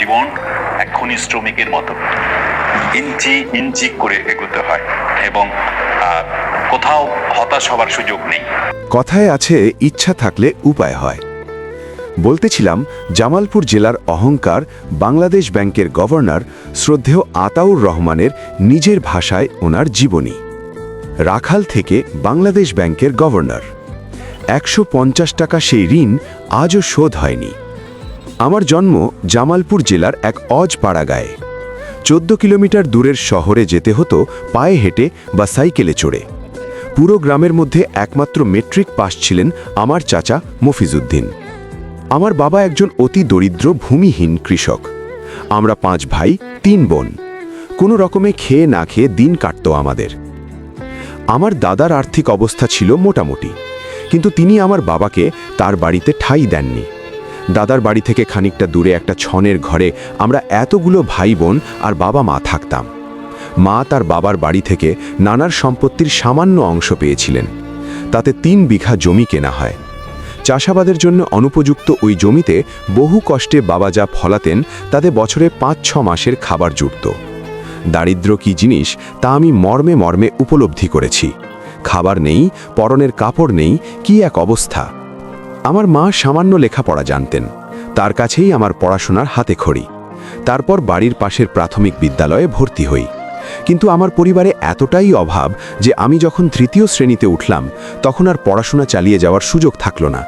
জীবন এক খনি শ্রমিকের মতো ইঞ্চি ইঞ্চি করে এগোতে হয় এবং কোথাও হতাশ হবার সুযোগ নেই। কথায় আছে, ইচ্ছা থাকলে উপায় হয়। বলতেছিলাম, জামালপুর জেলার অহংকার বাংলাদেশ ব্যাংকের গভর্নর শ্রদ্ধেয় আতাউর রহমানের নিজের ভাষায় ওনার জীবনী। রাখাল থেকে বাংলাদেশ ব্যাংকের গভর্নর, 150 টাকা সেই ঋণ আজও শোধ হয়নি। আমার জন্ম জামালপুর জেলার এক অজপাড়া গায়ে। 14 কিলোমিটার দূরের শহরে যেতে হতো পায়ে হেঁটে বা সাইকেলে চড়ে। পুরো গ্রামের মধ্যে একমাত্র মেট্রিক পাস ছিলেন আমার চাচা মফিজউদ্দিন। আমার বাবা একজন অতি দরিদ্র ভূমিহীন কৃষক। আমরা 5 ভাই 3 বোন। কোনো রকমে খেয়ে না খেয়ে দিন কাটতো আমাদের। আমার দাদার আর্থিক অবস্থা ছিল মোটামুটি, কিন্তু তিনি আমার বাবাকে তার বাড়িতে ঠাঁই দেননি। দাদার বাড়ি থেকে খানিকটা দূরে একটা ছনের ঘরে আমরা এতগুলো ভাই বোন আর বাবা মা থাকতাম। মা তার বাবার বাড়ি থেকে নানার সম্পত্তির সামান্য অংশ পেয়েছিলেন। তাতে 3 বিঘা জমি কেনা হয়। চাষাবাদের জন্য অনুপযুক্ত ওই জমিতে বহু কষ্টে বাবা যা ফলাতেন তাতে বছরে 5-6 মাসের খাবার জুটত। দারিদ্র কি জিনিস তা আমি মর্মে মর্মে উপলব্ধি করেছি। খাবার নেই, পরনের কাপড় নেই, কি এক অবস্থা। আমার মা সামান্য লেখাপড়া জানতেন, তার কাছেই আমার পড়াশোনার হাতে খড়ি। তারপর বাড়ির পাশের প্রাথমিক বিদ্যালয়ে ভর্তি হই। কিন্তু আমার পরিবারে এতটাই অভাব যে আমি যখন 3য় শ্রেণীতে উঠলাম তখন আর পড়াশোনা চালিয়ে যাওয়ার সুযোগ থাকল না।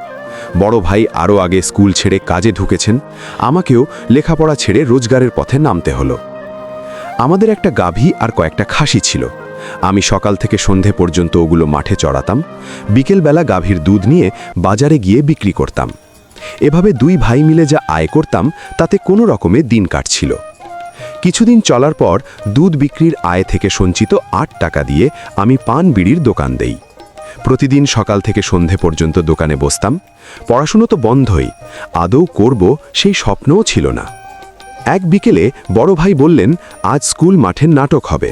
বড় ভাই আরও আগে স্কুল ছেড়ে কাজে ঢুকেছেন, আমাকেও লেখাপড়া ছেড়ে রোজগারের পথে নামতে হলো। আমাদের একটা গাভী আর কয়েকটা খাসি ছিল। আমি সকাল থেকে সন্ধে পর্যন্ত ওগুলো মাঠে চড়াতাম। বিকেলবেলা গাভীর দুধ নিয়ে বাজারে গিয়ে বিক্রি করতাম। এভাবে 2 ভাই মিলে যা আয় করতাম তাতে কোনো রকমে দিন কাটছিল। কিছুদিন চলার পর দুধ বিক্রির আয় থেকে সঞ্চিত 8 টাকা দিয়ে আমি পান বিড়ির দোকান দেই। প্রতিদিন সকাল থেকে সন্ধে পর্যন্ত দোকানে বসতাম। পড়াশুনো তো বন্ধই, আদৌ করব সেই স্বপ্নও ছিল না। এক বিকেলে বড় ভাই বললেন, আজ স্কুল মাঠে নাটক হবে।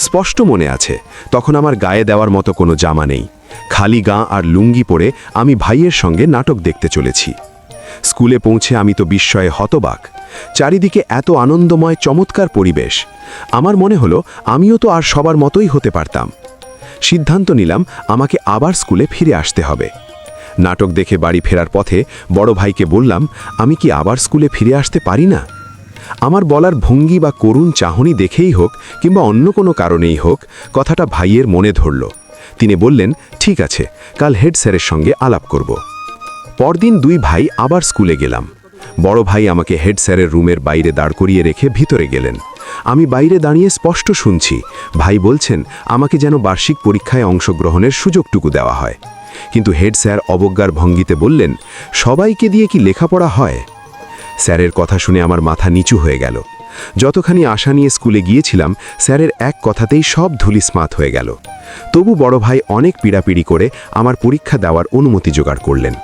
স্পষ্ট মনে আছে, তখন আমার গায়ে দেওয়ার মতো কোনো জামা নেই। খালি গা আর লুঙ্গি পরে আমি ভাইয়ের সঙ্গে নাটক দেখতে চলেছি। স্কুলে পৌঁছে আমি তো বিস্ময়ে হতবাক। চারিদিকে এত আনন্দময় চমৎকার পরিবেশ। আমার মনে হলো আমিও তো আর সবার মতোই হতে পারতাম। সিদ্ধান্ত নিলাম আমাকে আবার স্কুলে ফিরে আসতে হবে। নাটক দেখে বাড়ি ফেরার পথে বড় ভাইকে বললাম, আমি কি আবার স্কুলে ফিরে আসতে পারি না? আমার বলার ভঙ্গি বা করুণ চাহনি দেখেই হোক কিংবা অন্য কোনো কারণেই হোক, কথাটা ভাইয়ের মনে ধরল। তিনি বললেন, ঠিক আছে, কাল হেড স্যারের সঙ্গে আলাপ করব। পরদিন 2 ভাই আবার স্কুলে গেলাম। বড় ভাই আমাকে হেড স্যারের রুমের বাইরে দাঁড় করিয়ে রেখে ভিতরে গেলেন। আমি বাইরে দাঁড়িয়ে স্পষ্ট শুনছি ভাই বলছেন আমাকে যেন বার্ষিক পরীক্ষায় অংশগ্রহণের সুযোগটুকু দেওয়া হয়। কিন্তু হেড স্যার অবজ্ঞার ভঙ্গিতে বললেন, সবাইকে দিয়ে কি লেখাপড়া হয়? স্যারের কথা শুনে আমার মাথা নিচু হয়ে গেল। যতখানি আশা নিয়ে স্কুলে গিয়েছিলাম, স্যারের এক কথাতেই সব ধুলিস্মাত হয়ে গেল। তবু বড় ভাই অনেক পীড়াপিড়ি করে আমার পরীক্ষা দেওয়ার অনুমতি জোগাড় করলেন।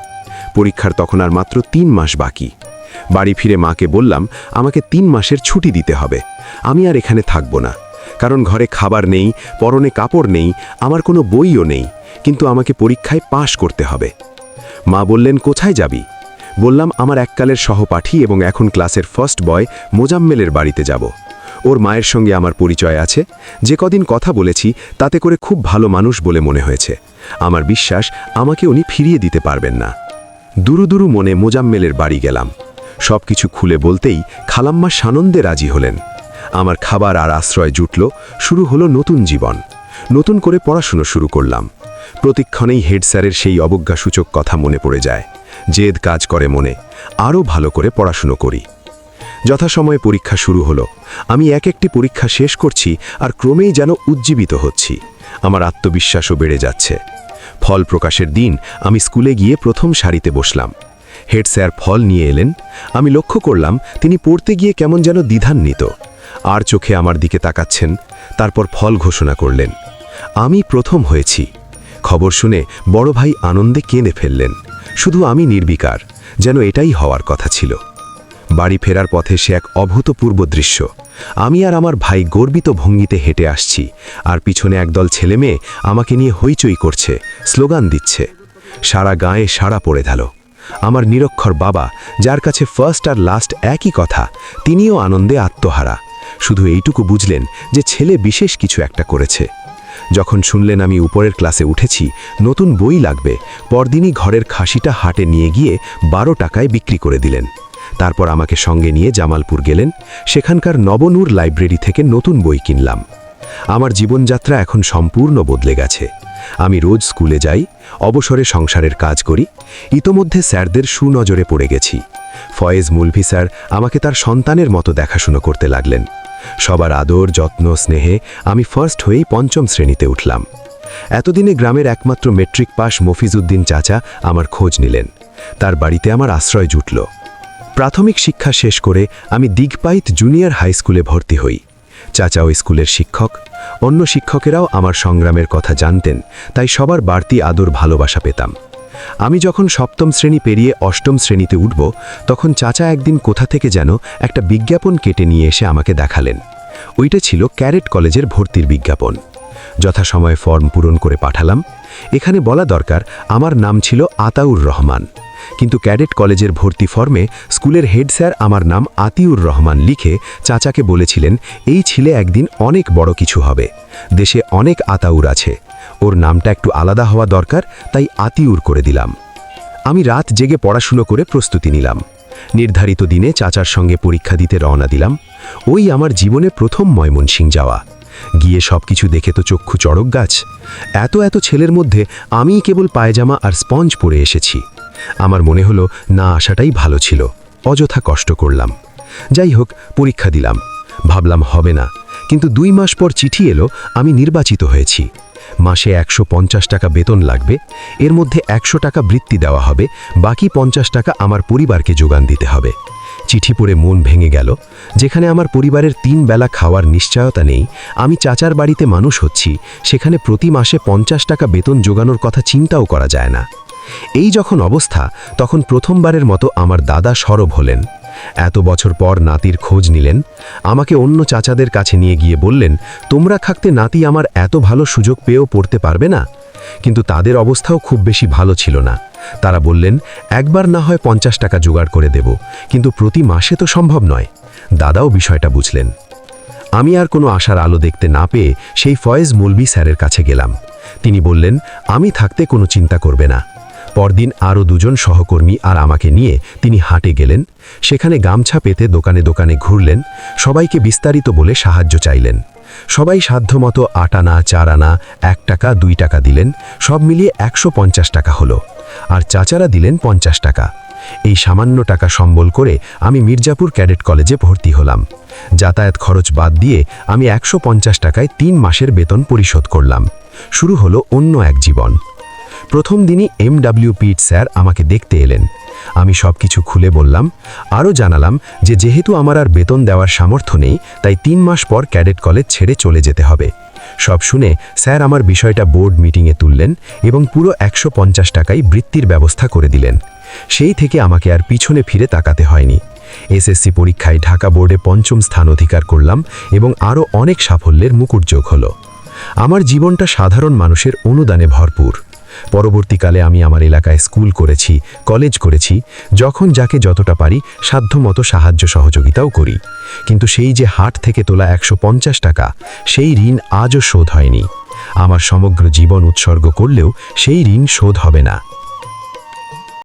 পরীক্ষার তখন আর মাত্র 3 মাস বাকি। বাড়ি ফিরে মাকে বললাম, আমাকে 3 মাসের ছুটি দিতে হবে। আমি আর এখানে থাকব না, কারণ ঘরে খাবার নেই, পরনে কাপড় নেই, আমার কোনো বইও নেই, কিন্তু আমাকে পরীক্ষায় পাশ করতে হবে। মা বললেন, কোথায় যাবি? বললাম, আমার এককালের সহপাঠী এবং এখন ক্লাসের ফার্স্ট বয় মোজাম্মেলের বাড়িতে যাব। ওর মায়ের সঙ্গে আমার পরিচয় আছে। যে কদিন কথা বলেছি তাতে করে খুব ভালো মানুষ বলে মনে হয়েছে। আমার বিশ্বাস আমাকে উনি ফিরিয়ে দিতে পারবেন না। দুরু দুরু মনে মোজাম্মেলের বাড়ি গেলাম। সব কিছু খুলে বলতেই খালাম্মা সানন্দে রাজি হলেন। আমার খাবার আর আশ্রয় জুটল। শুরু হলো নতুন জীবন। নতুন করে পড়াশুনো শুরু করলাম। প্রতিক্ষণেই হেড স্যারের সেই অবজ্ঞাসূচক কথা মনে পড়ে যায়। জেদ কাজ করে মনে, আরও ভালো করে পড়াশুনো করি। যথাসময়ে পরীক্ষা শুরু হলো। আমি এক একটি পরীক্ষা শেষ করছি আর ক্রমেই যেন উজ্জীবিত হচ্ছি। আমার আত্মবিশ্বাসও বেড়ে যাচ্ছে। ফল প্রকাশের দিন আমি স্কুলে গিয়ে প্রথম সারিতে বসলাম। হেড স্যার ফল নিয়ে এলেন। আমি লক্ষ্য করলাম তিনি পড়তে গিয়ে কেমন যেন দ্বিধান্বিত, আর চোখে আমার দিকে তাকাচ্ছেন। তারপর ফল ঘোষণা করলেন। আমি প্রথম হয়েছি। খবর শুনে বড় ভাই আনন্দে কেঁদে ফেললেন। শুধু আমি নির্বিকার, যেন এটাই হওয়ার কথা ছিল। বাড়ি ফেরার পথে সে এক অভূতপূর্ব দৃশ্য। আমি আর আমার ভাই গর্বিত ভঙ্গিতে হেঁটে আসছি, আর পিছনে একদল ছেলেমেয়ে আমাকে নিয়ে হইচই করছে, স্লোগান দিচ্ছে। সারা গায়ে সাড়া পড়ে গেল। আমার নিরক্ষর বাবা, যার কাছে ফার্স্ট আর লাস্ট একই কথা, তিনিও আনন্দে আত্মহারা। শুধু এইটুকু বুঝলেন যে ছেলে বিশেষ কিছু একটা করেছে। যখন শুনলেন আমি উপরের ক্লাসে উঠেছি, নতুন বই লাগবে, পরদিনই ঘরের খাসিটা হাটে নিয়ে গিয়ে 12 টাকায় বিক্রি করে দিলেন। তারপর আমাকে সঙ্গে নিয়ে জামালপুর গেলেন। সেখানকার নবনূর লাইব্রেরি থেকে নতুন বই কিনলাম। আমার জীবনযাত্রা এখন সম্পূর্ণ বদলে গেছে। আমি রোজ স্কুলে যাই, অবসরে সংসারের কাজ করি। ইতোমধ্যে স্যারদের সুনজরে পড়ে গেছি। ফয়েজ মুলভি স্যার আমাকে তার সন্তানের মতো দেখাশুনো করতে লাগলেন। সবার আদর, যত্ন, স্নেহে আমি ফার্স্ট হয়েই 5ম শ্রেণীতে উঠলাম। এতদিনে গ্রামের একমাত্র মেট্রিক পাস মফিজউদ্দিন চাচা আমার খোঁজ নিলেন। তার বাড়িতে আমার আশ্রয় জুটল। প্রাথমিক শিক্ষা শেষ করে আমি দিগপাইত জুনিয়র হাই স্কুলে ভর্তি হই। চাচা ওই স্কুলের শিক্ষক। অন্য শিক্ষকেরাও আমার সংগ্রামের কথা জানতেন, তাই সবার বাড়তি আদর ভালোবাসা পেতাম। আমি যখন 7ম শ্রেণী পেরিয়ে 8ম শ্রেণীতে উঠব, তখন চাচা একদিন কোথা থেকে যেন একটা বিজ্ঞাপন কেটে নিয়ে এসে আমাকে দেখালেন। ওইটা ছিল ক্যাডেট কলেজের ভর্তির বিজ্ঞাপন। যথাসময়ে ফর্ম পূরণ করে পাঠালাম। এখানে বলা দরকার, আমার নাম ছিল আতাউর রহমান, কিন্তু ক্যাডেট কলেজের ভর্তি ফর্মে স্কুলের হেড স্যার আমার নাম আতিউর রহমান লিখে চাচাকে বলেছিলেন, এই ছেলে একদিন অনেক বড় কিছু হবে, দেশে অনেক আতাউর আছে, ওর নামটা একটু আলাদা হওয়া দরকার, তাই আতিউর করে দিলাম। আমি রাত জেগে পড়াশুনো করে প্রস্তুতি নিলাম। নির্ধারিত দিনে চাচার সঙ্গে পরীক্ষা দিতে রওনা দিলাম। ওই আমার জীবনে প্রথম ময়মনসিংহ যাওয়া। গিয়ে সবকিছু দেখে তো চক্ষু চড়ক গাছ। এত এত ছেলের মধ্যে আমিই কেবল পায়জামা আর স্পঞ্জ পরে এসেছি। আমার মনে হলো না আসাটাই ভালো ছিল, অযথা কষ্ট করলাম। যাই হোক, পরীক্ষা দিলাম। ভাবলাম হবে না, কিন্তু 2 মাস পর চিঠি এলো আমি নির্বাচিত হয়েছি। মাসে 150 টাকা বেতন লাগবে, এর মধ্যে 100 টাকা বৃত্তি দেওয়া হবে, বাকি 50 টাকা আমার পরিবারকে যোগান দিতে হবে। চিঠি পড়ে মন ভেঙে গেল। যেখানে আমার পরিবারের 3 বেলা খাওয়ার নিশ্চয়তা নেই, আমি চাচার বাড়িতে মানুষ হচ্ছি, সেখানে প্রতি মাসে 50 টাকা বেতন জোগানোর কথা চিন্তাও করা যায় না। এই যখন অবস্থা, তখন প্রথমবারের মতো আমার দাদা সরব হলেন। এত বছর পর নাতির খোঁজ নিলেন। আমাকে অন্য চাচাদের কাছে নিয়ে গিয়ে বললেন, তোমরা থাকতে নাতি আমার এত ভালো সুযোগ পেয়েও পড়তে পারবে না। কিন্তু তাদের অবস্থাও খুব বেশি ভালো ছিল না। তারা বললেন, একবার না হয় 50 টাকা জোগাড় করে দেব, কিন্তু প্রতি মাসে তো সম্ভব নয়। দাদাও বিষয়টা বুঝলেন। আমি আর কোনো আশার আলো দেখতে না পেয়ে সেই ফয়েজ মুলভি স্যারের কাছে গেলাম। তিনি বললেন, আমি থাকতে কোনো চিন্তা করবে না। পরদিন আরও 2 জন সহকর্মী আর আমাকে নিয়ে তিনি হাটে গেলেন। সেখানে গামছা পেতে দোকানে দোকানে ঘুরলেন। সবাইকে বিস্তারিত বলে সাহায্য চাইলেন। সবাই সাধ্যমতো 8 আনা, 4 আনা, 1 টাকা, 2 টাকা দিলেন। সব মিলিয়ে 150 টাকা হলো। আর চাচারা দিলেন 50 টাকা। এই সামান্য টাকা সম্বল করে আমি মির্জাপুর ক্যাডেট কলেজে ভর্তি হলাম। যাতায়াত খরচ বাদ দিয়ে আমি 150 টাকায় 3 মাসের বেতন পরিশোধ করলাম। শুরু হলো অন্য এক জীবন। প্রথম দিনই MW পিট স্যার আমাকে দেখতে এলেন। আমি সব কিছু খুলে বললাম। আরও জানালাম যে যেহেতু আমার আর বেতন দেওয়ার সামর্থ্য নেই, তাই 3 মাস পর ক্যাডেট কলেজ ছেড়ে চলে যেতে হবে। সব শুনে স্যার আমার বিষয়টা বোর্ড মিটিংয়ে তুললেন এবং পুরো 150 টাকাই বৃত্তির ব্যবস্থা করে দিলেন। সেই থেকে আমাকে আর পিছনে ফিরে তাকাতে হয়নি। SSC পরীক্ষায় ঢাকা বোর্ডে 5ম স্থান অধিকার করলাম এবং আরও অনেক সাফল্যের মুকুট যোগ হলো। আমার জীবনটা সাধারণ মানুষের অনুদানে ভরপুর। পরবর্তীকালে আমি আমার এলাকায় স্কুল করেছি, কলেজ করেছি, যখন যাকে যতটা পারি সাধ্যমতো সাহায্য সহযোগিতাও করি। কিন্তু সেই যে হাট থেকে তোলা 150 টাকা, সেই ঋণ আজও শোধ হয়নি। আমার সমগ্র জীবন উৎসর্গ করলেও সেই ঋণ শোধ হবে না।